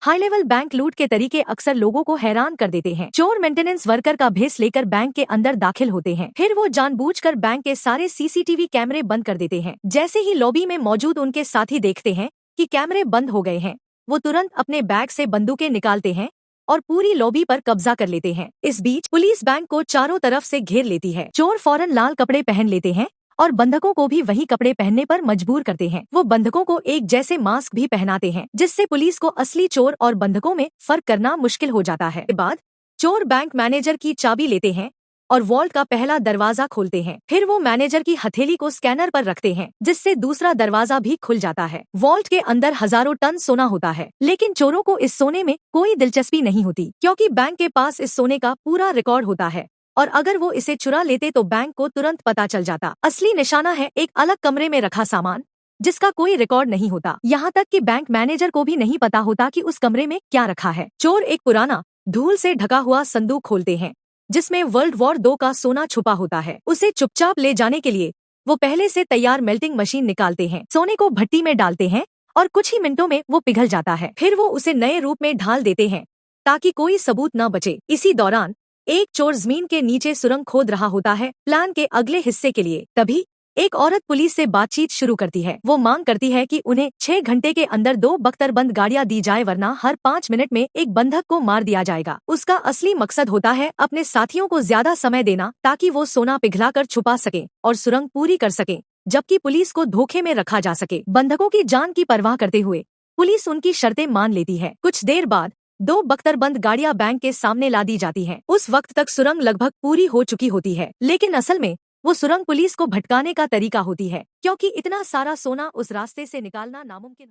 High level bank लूट के तरीके अक्सर लोगों को हैरान कर देते हैं। चोर मेंटेनेंस वर्कर का भेष लेकर बैंक के अंदर दाखिल होते हैं, फिर वो जानबूझकर बैंक के सारे सीसीटीवी कैमरे बंद कर देते हैं। जैसे ही लॉबी में मौजूद उनके साथी देखते हैं कि कैमरे बंद हो गए हैं, वो तुरंत अपने बैग से बंदूकें निकालते हैं और पूरी लॉबी पर कब्जा कर लेते हैं। इस बीच पुलिस बैंक को चारों तरफ से घेर लेती है। चोर फौरन लाल कपड़े पहन लेते हैं और बंधकों को भी वही कपड़े पहनने पर मजबूर करते हैं। वो बंधकों को एक जैसे मास्क भी पहनाते हैं, जिससे पुलिस को असली चोर और बंधकों में फर्क करना मुश्किल हो जाता है। बाद चोर बैंक मैनेजर की चाबी लेते हैं और वॉल्ट का पहला दरवाजा खोलते हैं। फिर वो मैनेजर की हथेली को स्कैनर पर रखते हैं, जिससे दूसरा दरवाजा भी खुल जाता है। वॉल्ट के अंदर हजारों टन सोना होता है, लेकिन चोरों को इस सोने में कोई दिलचस्पी नहीं होती, क्योंकि बैंक के पास इस सोने का पूरा रिकॉर्ड होता है और अगर वो इसे चुरा लेते तो बैंक को तुरंत पता चल जाता। असली निशाना है एक अलग कमरे में रखा सामान, जिसका कोई रिकॉर्ड नहीं होता। यहाँ तक कि बैंक मैनेजर को भी नहीं पता होता कि उस कमरे में क्या रखा है। चोर एक पुराना धूल से ढका हुआ संदूक खोलते हैं, जिसमें वर्ल्ड वॉर 2 का सोना छुपा होता है। उसे चुपचाप ले जाने के लिए वो पहले से तैयार मेल्टिंग मशीन निकालते हैं, सोने को भट्टी में डालते हैं और कुछ ही मिनटों में वो पिघल जाता है। फिर वो उसे नए रूप में ढाल देते हैं ताकि कोई सबूत न बचे। इसी दौरान एक चोर जमीन के नीचे सुरंग खोद रहा होता है प्लान के अगले हिस्से के लिए। तभी एक औरत पुलिस से बातचीत शुरू करती है। वो मांग करती है कि उन्हें 6 घंटे के अंदर 2 बख्तरबंद गाड़ियां दी जाए, वरना हर 5 मिनट में एक बंधक को मार दिया जाएगा। उसका असली मकसद होता है अपने साथियों को ज्यादा समय देना, ताकि वो सोना पिघलाकर छुपा सके और सुरंग पूरी कर सके, जबकि पुलिस को धोखे में रखा जा सके। बंधकों की जान की परवाह करते हुए पुलिस उनकी शर्तें मान लेती है। कुछ देर बाद 2 बख्तरबंद गाड़ियां बैंक के सामने ला दी जाती हैं। उस वक्त तक सुरंग लगभग पूरी हो चुकी होती है, लेकिन असल में वो सुरंग पुलिस को भटकाने का तरीका होती है, क्योंकि इतना सारा सोना उस रास्ते से निकालना नामुमकिन